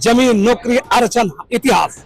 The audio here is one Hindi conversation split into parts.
जमीन, नौकरी, आरक्षण, इतिहास,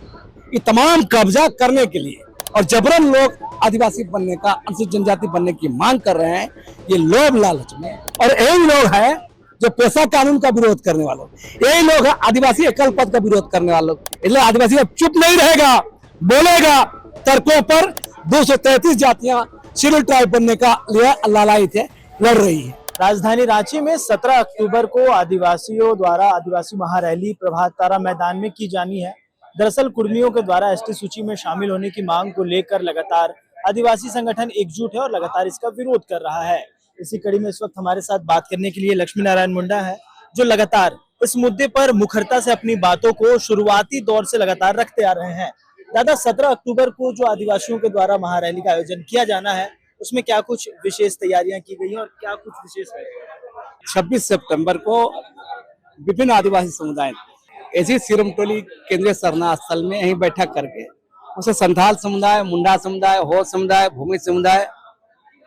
ये तमाम कब्जा करने के लिए और जबरन लोग आदिवासी बनने का, अनुसूचित जनजाति बनने की मांग कर रहे हैं। ये लोभ लालच में, और यही लोग हैं जो पेशा कानून का विरोध करने वाले, यही लोग हैं आदिवासी एकल पद का विरोध करने वाले। इसलिए आदिवासी अब चुप नहीं रहेगा, बोलेगा। तर्कों पर 233 जातियां शेड्यूल ट्राइब बनने का लिए लालायित है, लड़ रही है। राजधानी रांची में 17 अक्टूबर को आदिवासियों द्वारा आदिवासी महारैली प्रभात तारा मैदान में की जानी है। दरअसल कुर्मियों के द्वारा एसटी सूची में शामिल होने की मांग को लेकर लगातार आदिवासी संगठन एकजुट है और लगातार इसका विरोध कर रहा है। इसी कड़ी में इस वक्त हमारे साथ बात करने के लिए लक्ष्मी नारायण मुंडा है, जो लगातार इस मुद्दे पर मुखरता से अपनी बातों को शुरुआती दौर से लगातार रखते आ रहे हैं। दादा, 17 अक्टूबर को जो आदिवासियों के द्वारा महारैली का आयोजन किया जाना है, उसमें क्या कुछ विशेष तैयारियां की गई हैं और क्या कुछ विशेष है? 26 सितंबर को विभिन्न आदिवासी समुदाय ऐसी सिरमटोली केंद्रीय सरना स्थल में यही बैठक करके उसे संथाल समुदाय, मुंडा समुदाय, हो समुदाय, भूमि समुदाय,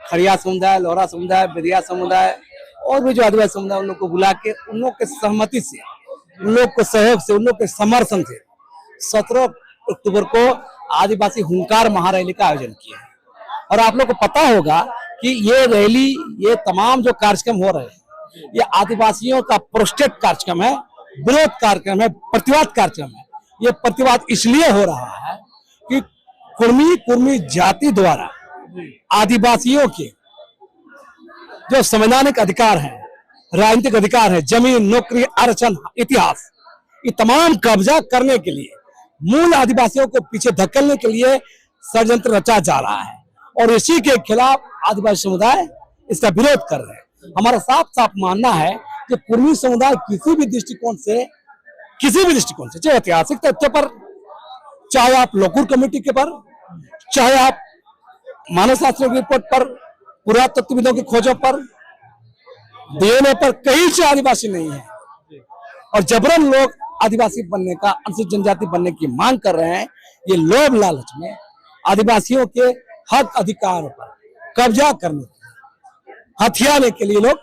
खड़िया समुदाय, लोहरा समुदाय, बेदिया समुदाय और भी जो आदिवासी समुदाय, उन लोग को बुला के, उन लोग के सहमति से, उन लोग के सहयोग से, उन लोग के समर्थन से 17 अक्टूबर को आदिवासी हुंकार महारैली का आयोजन किया है। और आप लोग को पता होगा कि ये रैली, ये तमाम जो कार्यक्रम हो रहे हैं, ये आदिवासियों का प्रोटेस्ट कार्यक्रम है, विरोध कार्यक्रम है, प्रतिवाद कार्यक्रम है। ये प्रतिवाद इसलिए हो रहा है कि कुर्मी जाति द्वारा आदिवासियों के जो संवैधानिक अधिकार हैं, राजनीतिक अधिकार है, जमीन, नौकरी, आरक्षण, इतिहास, ये तमाम कब्जा करने के लिए, मूल आदिवासियों को पीछे धकेलने के लिए षड्यंत्र रचा जा रहा है। और इसी के खिलाफ आदिवासी समुदाय इसका विरोध कर रहे हैं। हमारा साफ साफ मानना है कि कुर्मी समुदाय किसी भी दृष्टिकोण से, चाहे ऐतिहासिक तथ्य पर, चाहे आप लोकुर कमेटी के पर, चाहे आप मानव शास्त्र रिपोर्ट पर, पुरातत्वविदों की खोजों पर, डीएनए पर, कहीं से आदिवासी नहीं है। और जबरन लोग आदिवासी बनने का, अनुसूचित जनजाति बनने की मांग कर रहे हैं। ये लोभ लालच में आदिवासियों के हक अधिकार पर कब्जा करने, हथियाने के लिए लोग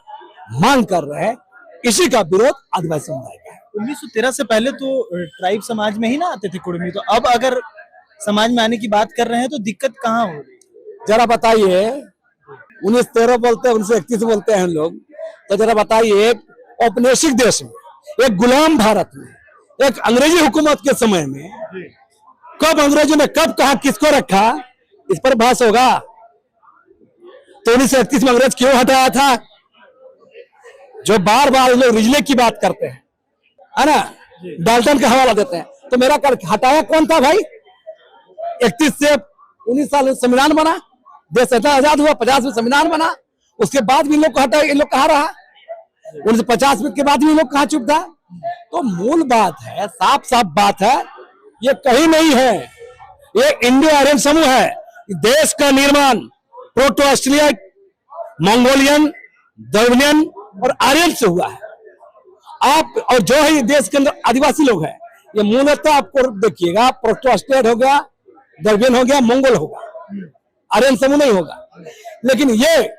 मांग कर रहे हैं। इसी का विरोध आदिवासी समुदाय का है। 1913 से पहले तो ट्राइब समाज में ही ना आते थे कुर्मी, तो अब अगर समाज में आने की बात कर रहे हैं तो दिक्कत कहाँ हो रही है? जरा बताइए, 1913 बोलते हैं, 1931 बोलते हैं हम लोग, तो जरा बताइए, एक औपनिवेशिक देश में, एक गुलाम भारत में, एक अंग्रेजी हुकूमत के समय में कब अंग्रेजों ने कब कहा, किसको रखा, इस पर बहस होगा। तो 1931 में अंग्रेज क्यों हटाया था? जो बार बार लोग रिजले की बात करते हैं, है ना, डाल्टन का हवाला देते हैं, तो मेरा कल हटाया कौन था भाई? 31 से 19 साल में संविधान बना, देश इतना आजाद हुआ, 50 में संविधान बना, उसके बाद भी लोग को हटाया, ये लोग कहाँ रहा? 1950 के बाद भी लोग कहाँ चुप था? तो मूल बात है, साफ साफ बात है, ये कहीं नहीं है, ये इंडो आर्यन समूह है। देश का निर्माण प्रोटो ऑस्ट्रेलिया, मंगोलियन, द्रविडियन और आर्यन से हुआ है। आप और जो है ये देश के अंदर आदिवासी लोग हैं, ये मूलतः आपको देखिएगा, प्रोटो ऑस्ट्रेलिया हो गया, द्रविडियन हो गया, मंगोल होगा, आर्यन समूह नहीं होगा। लेकिन ये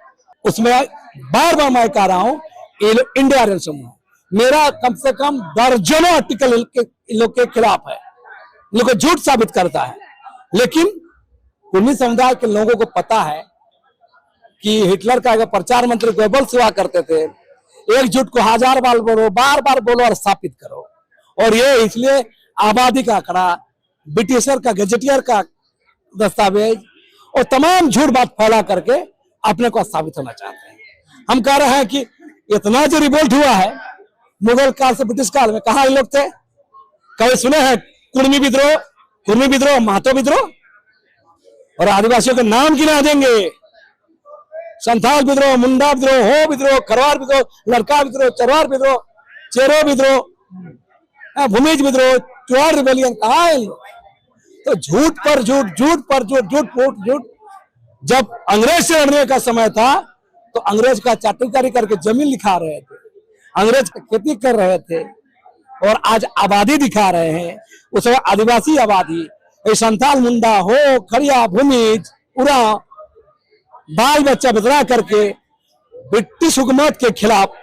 उसमें बार बार मैं कह रहा हूं, ये लोग इंडो आर्यन समूह है। मेरा कम से कम दर्जनों आर्टिकल इन लोग के खिलाफ है, इन लोग को झूठ साबित करता है। लेकिन कुर्मी समुदाय के लोगों को पता है कि हिटलर का प्रचार मंत्री गोबल्स हुआ करते थे, एक झूठ को 1000 बार बोलो, बार बार बोलो और स्थापित करो। और ये इसलिए आबादी का आंकड़ा, ब्रिटिशर का गजेटियर का दस्तावेज और तमाम झूठ बात फैला करके अपने को स्थापित होना चाहते हैं। हम कह रहे हैं कि इतना जो रिवोल्ट हुआ है मुगल काल से ब्रिटिश काल में, कहाँ लोग थे? कभी सुने हैं कुर्मी विद्रोह, महतो विद्रोह? और आदिवासियों के नाम गिना देंगे, संथाल विद्रोह, मुंडा विद्रोह, हो विद्रोह, खरवार विद्रोह, लड़का विद्रोह, चरवार विद्रोह, चेरो विद्रोह, भूमिज विद्रोह, चुआर रिबेलियन, कहाँ है लोग? तो झूठ पर झूठ, झूठ पर झूठ, झूठ। जब अंग्रेज से लड़ने का समय था तो अंग्रेज का चाटुकारी करके जमीन लिखा रहे थे, अंग्रेज का खेती कर रहे थे, और आज आबादी दिखा रहे हैं। उस आदिवासी आबादी, संथाल, मुंडा, हो, खड़िया, भूमिज, उरांव, बाल बच्चा विधवा करके ब्रिटिश हुकूमत के खिलाफ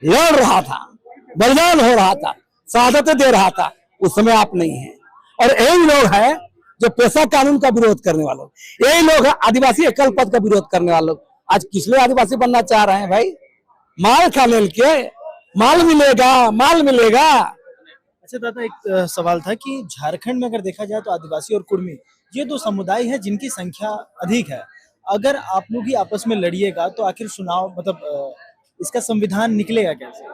लड़ रहा था, बलिदान हो रहा था, शहादतें दे रहा था। उस समय आप नहीं हैं। और यही लोग हैं जो पेशा कानून का विरोध करने वाले, यही लोग हैं आदिवासी एकल पद का विरोध करने वाले लोग। आज किस लिए आदिवासी बनना चाह रहे हैं भाई? माल खाने के, माल मिलेगा, माल मिलेगा। अच्छा दादा, एक सवाल था कि झारखंड में अगर देखा जाए तो आदिवासी और कुर्मी ये दो समुदाय है जिनकी संख्या अधिक है। अगर आप लोग ही आपस में लड़िएगा तो आखिर चुनाव मतलब इसका संविधान निकलेगा कैसे?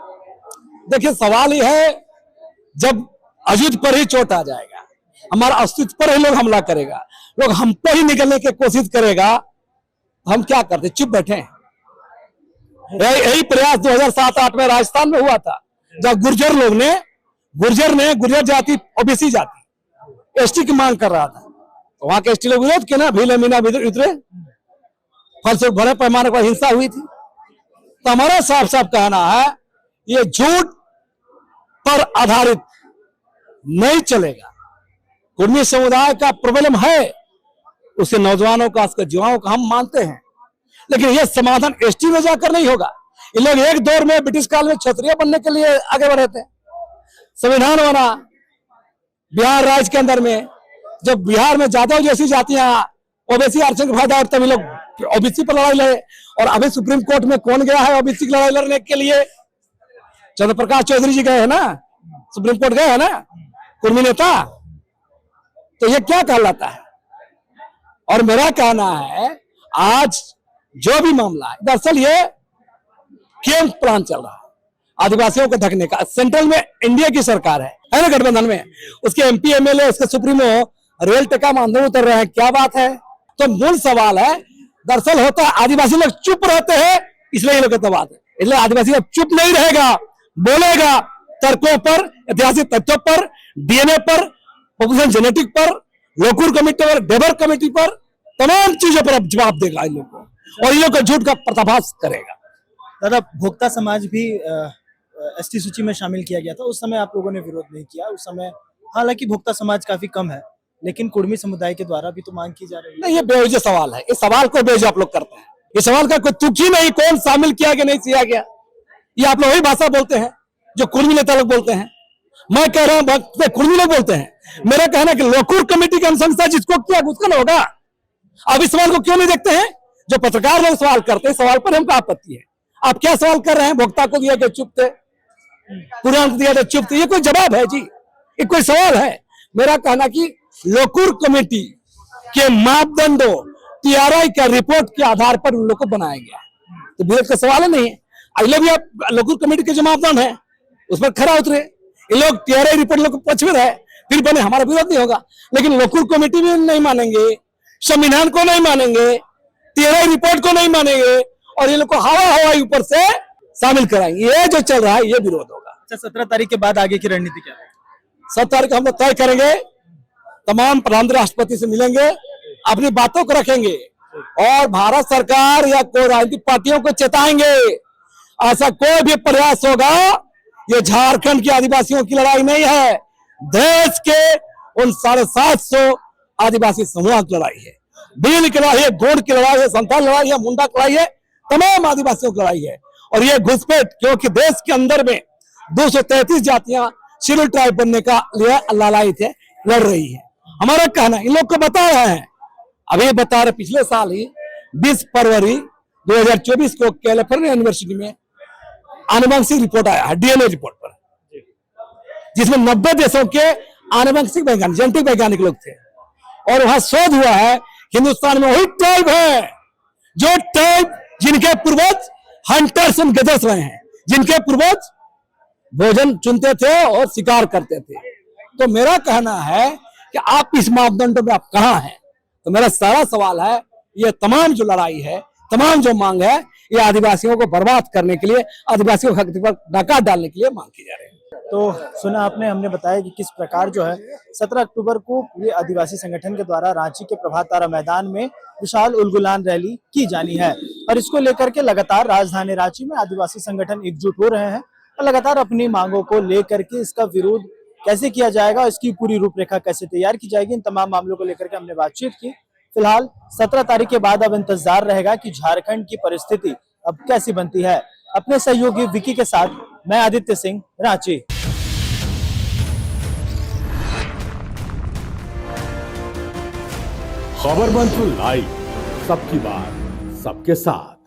देखिए सवाल यह है, जब अयुद्ध पर ही चोट आ जाएगा, हमारा अस्तित्व पर ही लोग हमला करेगा, लोग हम पर ही निकलने की कोशिश करेगा, हम क्या करते? चुप बैठे हैं। यही प्रयास 2007-8 में राजस्थान में हुआ था, जब गुर्जर जाति, ओबीसी जाति, एसटी की मांग कर रहा था, तो वहां के एसटी लोग विरोध किया ना, भील मीना उतरे, फलस्वरूप बड़े पैमाने पर हिंसा हुई थी। तो हमारा साफ साफ कहना है, ये झूठ पर आधारित नहीं चलेगा। कुर्मी समुदाय का प्रॉब्लम है, उसके नौजवानों का, उसके युवाओं का हम मानते हैं, लेकिन यह समाधान एसटी में जाकर नहीं होगा। ये लोग एक दौर में ब्रिटिश काल में क्षत्रिय बनने के लिए आगे बढ़े थे। संविधान बना बिहार राज्य के अंदर में, जब बिहार में जादव जैसी जातियां ओबीसी आरक्षण का फायदा, और तभी लोग ओबीसी पर लड़ाई लड़े। और अभी सुप्रीम कोर्ट में कौन गया है ओबीसी की लड़ाई लड़ने के लिए? चंद्र प्रकाश चौधरी जी गए हैं ना, सुप्रीम कोर्ट गए हैं ना, कुर्मी नेता। तो ये क्या कहलाता है? और मेरा कहना है, आज जो भी मामला है, दरअसल ये गेम प्लान चल रहा है आदिवासियों को ढकने का। सेंट्रल में एनडीए की सरकार है ना, गठबंधन में, उसके एमपी एमएलए, उसके सुप्रीमो रेल टेका में आंदोलन उतर रहे हैं। क्या बात है? तो मूल सवाल है, दरअसल होता है आदिवासी लोग चुप रहते हैं, इसलिए ये लोग बात है। इसलिए आदिवासी लोग चुप नहीं रहेगा, बोलेगा, तर्कों पर, ऐतिहासिक तथ्यों पर, डीएनए पर, पॉपुलेशन जेनेटिक पर, लोकूर कमेटी पर, डेबर कमेटी पर, तमाम चीजों पर अब जवाब देगा इन लोगों को, और इन लोग का झूठ का पर्दाफाश करेगा। दादा, भोक्ता समाज भी एसटी सूची में शामिल किया गया था, उस समय आप लोगों ने विरोध नहीं किया। उस समय हालांकि भोक्ता समाज काफी कम है, लेकिन कुर्मी समुदाय के द्वारा भी तो मांग की जा रही है। नहीं, ये बेवजह सवाल है, इस सवाल को बेवजह आप लोग करते हैं। इस सवाल का कोई तुक ही नहीं, कौन शामिल किया गया नहीं किया गया, ये आप लोग वही भाषा बोलते हैं जो कुर्मी नेता लोग बोलते हैं। मैं कह रहा हूं कुर्मी लोग बोलते हैं। मेरा कहना है कि लोकूर कमेटी की अनुशंसा जिसको किया उसका ना होगा। अब इस सवाल को क्यों नहीं देखते हैं? जो पत्रकार लोग सवाल करते हैं, सवाल पर हमको आपत्ति है। आप क्या सवाल कर रहे हैं? भोक्ता को दिया गया चुप थे, पुराण को दिया गया चुप थे, ये कोई जवाब है जी? ये कोई सवाल है? मेरा कहना कि लोकूर कमेटी के मापदंडों, टीआरआई का रिपोर्ट के आधार पर उन लोग को बनाया गया, तो विरोध का सवाल ही नहीं है। अगले भी आप लोकूर कमेटी के जो मापदंड है उस पर खरा उतरे। ये लोग टीआरआई रिपोर्ट लोग पक्ष में रहे, फिर बने, हमारा विरोध नहीं होगा। लेकिन लोकूर कमेटी भी नहीं मानेंगे, संविधान को नहीं मानेंगे, टीआरआई रिपोर्ट को नहीं मानेंगे, और ये लोग को हवाई ऊपर से शामिल कराएंगे। ये जो चल रहा है ये विरोध होगा। अच्छा, 17 तारीख के बाद आगे की रणनीति क्या है? 7 तारीख को हम लोग तय करेंगे, तमाम प्रधानमंत्री राष्ट्रपति से मिलेंगे, अपनी बातों को रखेंगे, और भारत सरकार या कोई राजनीतिक पार्टियों को चेताएंगे, ऐसा कोई भी प्रयास होगा, ये झारखंड के आदिवासियों की लड़ाई नहीं है, देश के उन 750 आदिवासी समूह की लड़ाई है। भील की लड़ाई है, गोंड की लड़ाई है, संथाल लड़ाई है, मुंडा की लड़ाई है, तमाम आदिवासियों की लड़ाई है। और ये घुसपैठ, क्योंकि देश के अंदर में 233 जातियां शेड्यूल ट्राइब बनने का लिए लालायित है, लड़ रही है। हमारा कहना इन लोग को बता रहे हैं, अभी बता रहे, पिछले साल ही 20 फरवरी 2024 को कैलिफोर्निया यूनिवर्सिटी में आनुवंशिक रिपोर्ट आया है, डीएनए रिपोर्ट पर, जिसमें 90 देशों के आनुवंशिक वैज्ञानिक, जेनेटिक वैज्ञानिक लोग थे, और वहां शोध हुआ है हिंदुस्तान में वही ट्राइब है जो ट्राइब जिनके पूर्वज हंटर्स एंड गैदर्स रहे हैं, जिनके पूर्वज भोजन चुनते थे और शिकार करते थे। तो मेरा कहना है कि आप इस मापदंडों में आप कहां हैं? तो मेरा सारा सवाल है, ये तमाम जो लड़ाई है, तमाम जो मांग है, ये आदिवासियों को बर्बाद करने के लिए, आदिवासियों के हक पर डाका डालने के लिए मांग की जा रही है। तो सुना आपने, हमने बताया कि किस प्रकार जो है 17 अक्टूबर को ये आदिवासी संगठन के द्वारा रांची के प्रभात तारा मैदान में विशाल उलगुलान रैली की जानी है, और इसको लेकर के लगातार राजधानी रांची में आदिवासी संगठन एकजुट हो रहे हैं, और लगातार अपनी मांगों को लेकर के इसका विरोध कैसे किया जाएगा, इसकी पूरी रूपरेखा कैसे तैयार की जाएगी, इन तमाम मामलों को लेकर के हमने बातचीत की। फिलहाल 17 तारीख के बाद अब इंतजार रहेगा कि झारखंड की परिस्थिति अब कैसी बनती है। अपने सहयोगी विकी के साथ मैं आदित्य सिंह, रांची। खबर मंच लाइव, सबकी बात सबके साथ।